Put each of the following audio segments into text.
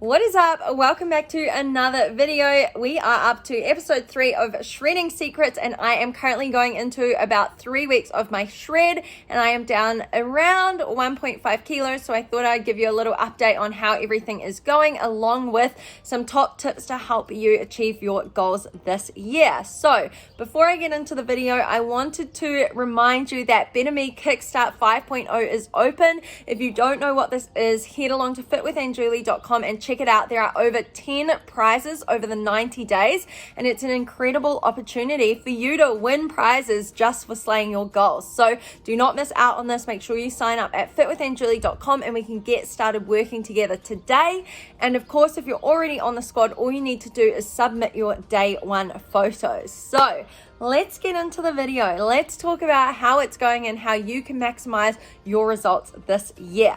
What is up? Welcome back to another video. We are up to episode 3 of Shredding Secrets, and I am currently going into about 3 weeks of my shred, and I am down around 1.5 kilos. So I thought I'd give you a little update on how everything is going, along with some top tips to help you achieve your goals this year. So before I get into the video, I wanted to remind you that Better Me Kickstart 5.0 is open. If you don't know what this is, head along to fitwithanjuli.com and check it out. There are over 10 prizes over the 90 days, and it's an incredible opportunity for you to win prizes just for slaying your goals. So do not miss out on this. Make sure you sign up at fitwithanjuli.com and we can get started working together today. And of course, if you're already on the squad, all you need to do is submit your day 1 photos. So let's get into the video. Let's talk about how it's going and how you can maximize your results this year.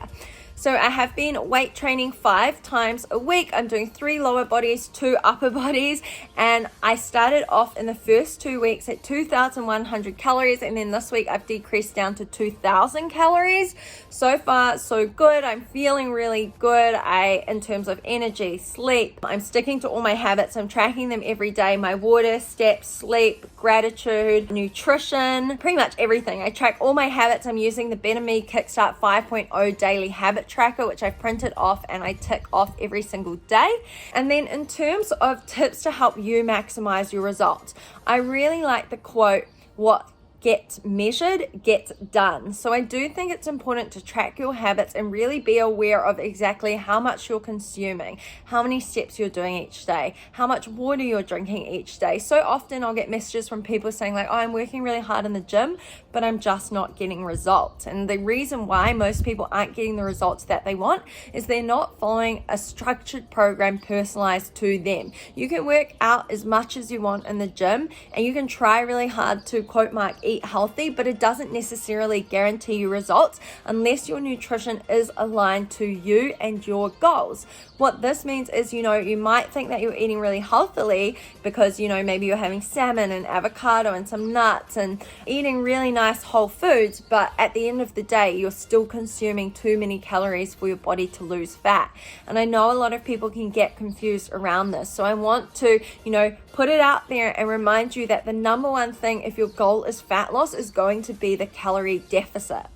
So I have been weight training 5 times a week. I'm doing 3 lower bodies, 2 upper bodies, and I started off in the first 2 weeks at 2,100 calories, and then this week I've decreased down to 2,000 calories. So far, so good. I'm feeling really good. In terms of energy, sleep, I'm sticking to all my habits. I'm tracking them every day. My water, steps, sleep, gratitude, nutrition, pretty much everything. I track all my habits. I'm using the Better Me Kickstart 5.0 daily habit tracker, which I printed off and I tick off every single day. And then in terms of tips to help you maximize your results, I really like the quote, "What gets measured gets done." So I do think it's important to track your habits and really be aware of exactly how much you're consuming, how many steps you're doing each day, how much water you're drinking each day. So often I'll get messages from people saying like, "Oh, I'm working really hard in the gym, but I'm just not getting results." And the reason why most people aren't getting the results that they want is they're not following a structured program personalized to them. You can work out as much as you want in the gym, and you can try really hard to, quote mark, eat healthy, but it doesn't necessarily guarantee you results unless your nutrition is aligned to you and your goals. What this means is, you might think that you're eating really healthily because, maybe you're having salmon and avocado and some nuts and eating really nice whole foods, but at the end of the day, you're still consuming too many calories for your body to lose fat. And I know a lot of people can get confused around this. So I want to, put it out there and remind you that the number one thing, if your goal is fat loss, is going to be the calorie deficit.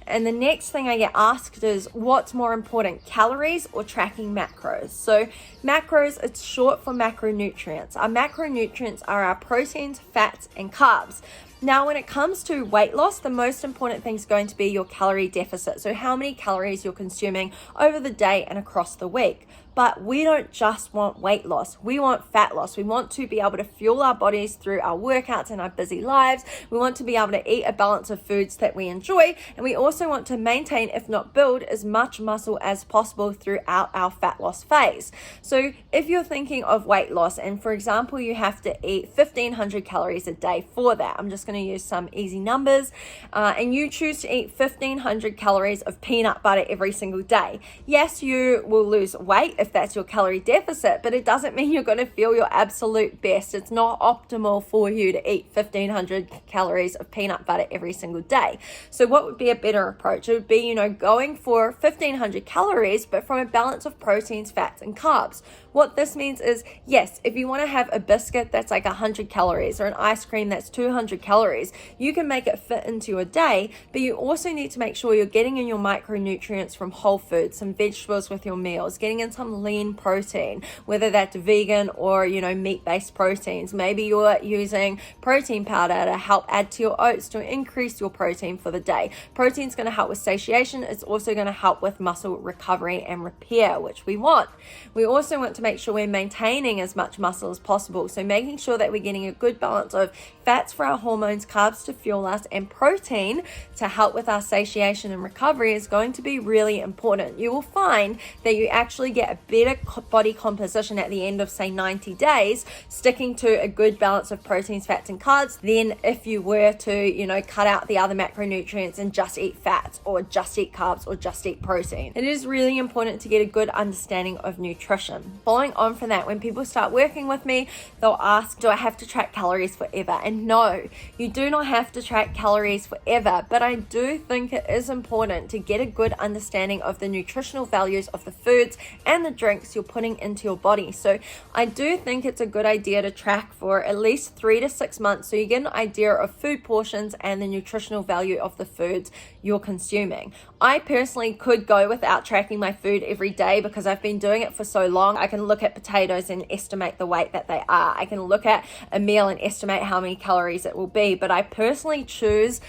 And the next thing I get asked is, what's more important, calories or tracking macros? So macros, it's short for macronutrients. Our macronutrients are our proteins, fats, and carbs. Now, when it comes to weight loss, the most important thing is going to be your calorie deficit. So how many calories you're consuming over the day and across the week. But we don't just want weight loss. We want fat loss. We want to be able to fuel our bodies through our workouts and our busy lives. We want to be able to eat a balance of foods that we enjoy. And we also want to maintain, if not build, as much muscle as possible throughout our fat loss phase. So if you're thinking of weight loss, and for example, you have to eat 1,500 calories a day for that, I'm just going to use some easy numbers, and you choose to eat 1,500 calories of peanut butter every single day. Yes, you will lose weight if that's your calorie deficit, but it doesn't mean you're going to feel your absolute best. It's not optimal for you to eat 1,500 calories of peanut butter every single day. So what would be a better approach? It would be, going for 1,500 calories, but from a balance of proteins, fats, and carbs. What this means is, yes, if you want to have a biscuit that's like 100 calories or an ice cream that's 200 calories, you can make it fit into your day, but you also need to make sure you're getting in your micronutrients from whole foods, some vegetables with your meals, getting in some lean protein, whether that's vegan or, meat-based proteins. Maybe you're using protein powder to help add to your oats to increase your protein for the day. Protein's going to help with satiation. It's also going to help with muscle recovery and repair, which we want. We also want to make sure we're maintaining as much muscle as possible. So making sure that we're getting a good balance of fats for our hormones, carbs to fuel us, and protein to help with our satiation and recovery is going to be really important. You will find that you actually get a better body composition at the end of, say, 90 days, sticking to a good balance of proteins, fats, and carbs, than if you were to, cut out the other macronutrients and just eat fats or just eat carbs or just eat protein. It is really important to get a good understanding of nutrition. Following on from that, when people start working with me, they'll ask, do I have to track calories forever? And no, you do not have to track calories forever, but I do think it is important to get a good understanding of the nutritional values of the foods and the the drinks you're putting into your body. So I do think it's a good idea to track for at least 3 to 6 months so you get an idea of food portions and the nutritional value of the foods you're consuming. I personally could go without tracking my food every day because I've been doing it for so long. I can look at potatoes and estimate the weight that they are. I can look at a meal and estimate how many calories it will be, but I personally choose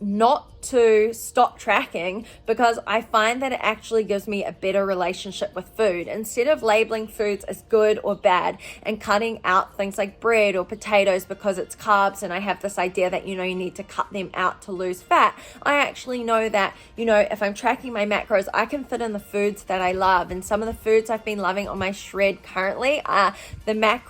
not to stop tracking because I find that it actually gives me a better relationship with food. Instead of labeling foods as good or bad and cutting out things like bread or potatoes because it's carbs and I have this idea that, you need to cut them out to lose fat, I actually know that, if I'm tracking my macros, I can fit in the foods that I love. And some of the foods I've been loving on my shred currently are the Mack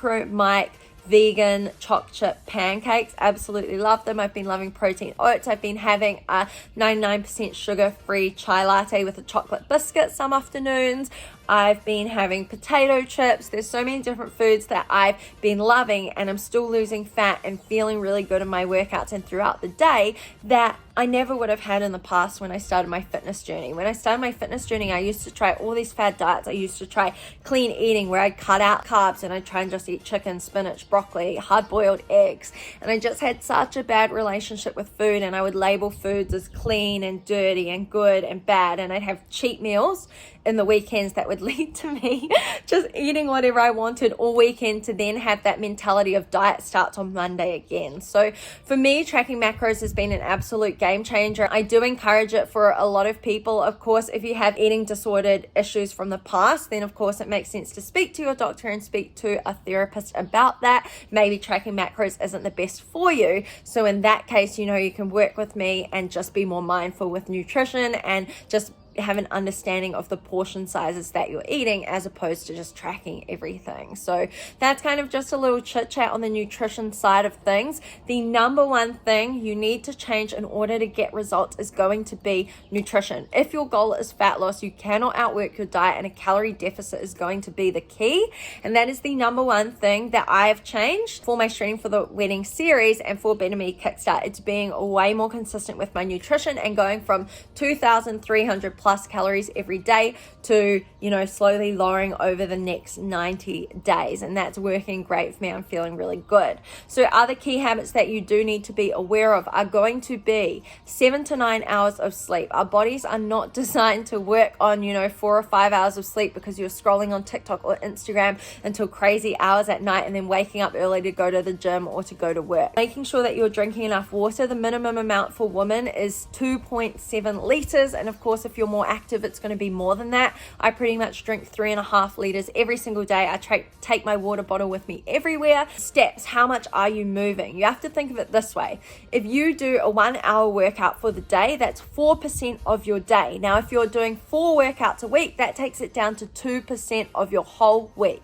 vegan choc chip pancakes. Absolutely love them. I've been loving protein oats. I've been having a 99% sugar-free chai latte with a chocolate biscuit some afternoons. I've been having potato chips. There's so many different foods that I've been loving, and I'm still losing fat and feeling really good in my workouts and throughout the day that I never would have had in the past when I started my fitness journey. When I started my fitness journey, I used to try all these fad diets. I used to try clean eating where I'd cut out carbs and I'd try and just eat chicken, spinach, broccoli, hard-boiled eggs. And I just had such a bad relationship with food, and I would label foods as clean and dirty and good and bad. And I'd have cheat meals in the weekends that would lead to me just eating whatever I wanted all weekend to then have that mentality of diet starts on Monday again. So for me, tracking macros has been an absolute game changer. I do encourage it for a lot of people. Of course, if you have eating disordered issues from the past, then of course it makes sense to speak to your doctor and speak to a therapist about that. Maybe tracking macros isn't the best for you. So in that case, you can work with me and just be more mindful with nutrition and just have an understanding of the portion sizes that you're eating as opposed to just tracking everything. So that's kind of just a little chit chat on the nutrition side of things. The number one thing you need to change in order to get results is going to be nutrition. If your goal is fat loss, you cannot outwork your diet, and a calorie deficit is going to be the key. And that is the number one thing that I have changed for my Shredding for the Wedding series and for Better Me Kickstart. It's being way more consistent with my nutrition and going from 2,300 plus calories every day to, slowly lowering over the next 90 days. And that's working great for me. I'm feeling really good. So other key habits that you do need to be aware of are going to be 7 to 9 hours of sleep. Our bodies are not designed to work on, 4 or 5 hours of sleep because you're scrolling on TikTok or Instagram until crazy hours at night and then waking up early to go to the gym or to go to work. Making sure that you're drinking enough water. The minimum amount for women is 2.7 liters. And of course, if you're more active, it's going to be more than that. I pretty much drink 3.5 liters every single day. I take my water bottle with me everywhere. Steps, how much are you moving? You have to think of it this way. If you do a 1 hour workout for the day, that's 4% of your day. Now, if you're doing 4 workouts a week, that takes it down to 2% of your whole week.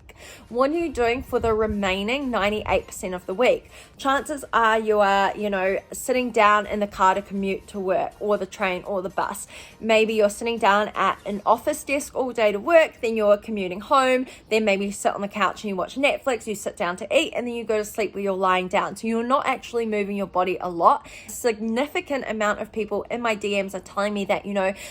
What are you doing for the remaining 98% of the week? Chances are you are, sitting down in the car to commute to work or the train or the bus. Maybe you're sitting down at an office desk all day to work, then you're commuting home, then maybe you sit on the couch and you watch Netflix, you sit down to eat, and then you go to sleep where you're lying down. So you're not actually moving your body a lot. A significant amount of people in my DMs are telling me that,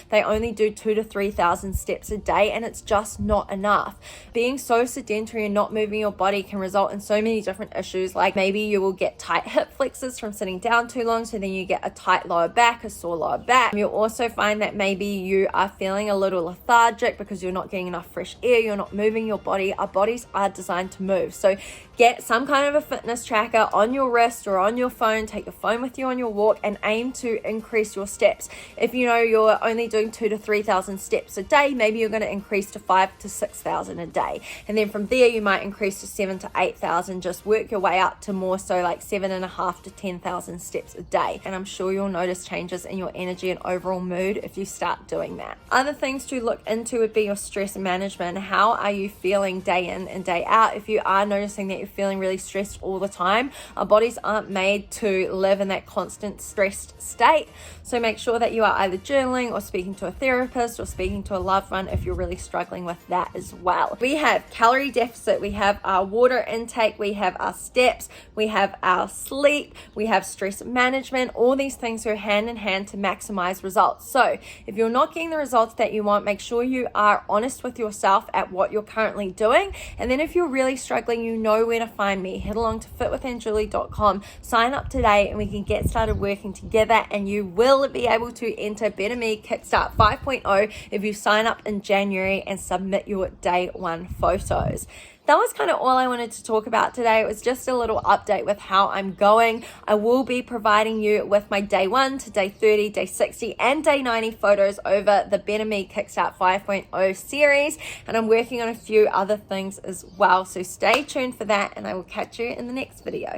they only do 2,000 to 3,000 steps a day, and it's just not enough. Being so sedentary and not moving your body can result in so many different issues, like maybe you will get tight hip flexors from sitting down too long, so then you get a tight lower back, a sore lower back. You'll also find that maybe you are feeling a little lethargic because you're not getting enough fresh air, you're not moving your body. Our bodies are designed to move. So get some kind of a fitness tracker on your wrist or on your phone. Take your phone with you on your walk and aim to increase your steps. If you're only doing 2,000 to 3,000 steps a day, maybe you're going to increase to 5,000 to 6,000 a day. And then from there, you might increase to 7,000 to 8,000. Just work your way up to more so like 7,500 to 10,000 steps a day. And I'm sure you'll notice changes in your energy and overall mood if you start doing that. Other things to look into would be your stress management. How are you feeling day in and day out? If you are noticing that you're you're feeling really stressed all the time. Our bodies aren't made to live in that constant stressed state. So make sure that you are either journaling or speaking to a therapist or speaking to a loved one if you're really struggling with that as well. We have calorie deficit, we have our water intake, we have our steps, we have our sleep, we have stress management. All these things go hand in hand to maximize results. So if you're not getting the results that you want, make sure you are honest with yourself at what you're currently doing. And then if you're really struggling, you know where to find me. Head along to fitwithanjuli.com, sign up today, and we can get started working together, and you will be able to enter Better Me Kickstart 5.0 if you sign up in January and submit your day one photos. That was kind of all I wanted to talk about today. It was just a little update with how I'm going. I will be providing you with my day 1 to day 30, day 60, and day 90 photos over the Better Me Kickstart 5.0 series. And I'm working on a few other things as well. So stay tuned for that, and I will catch you in the next video.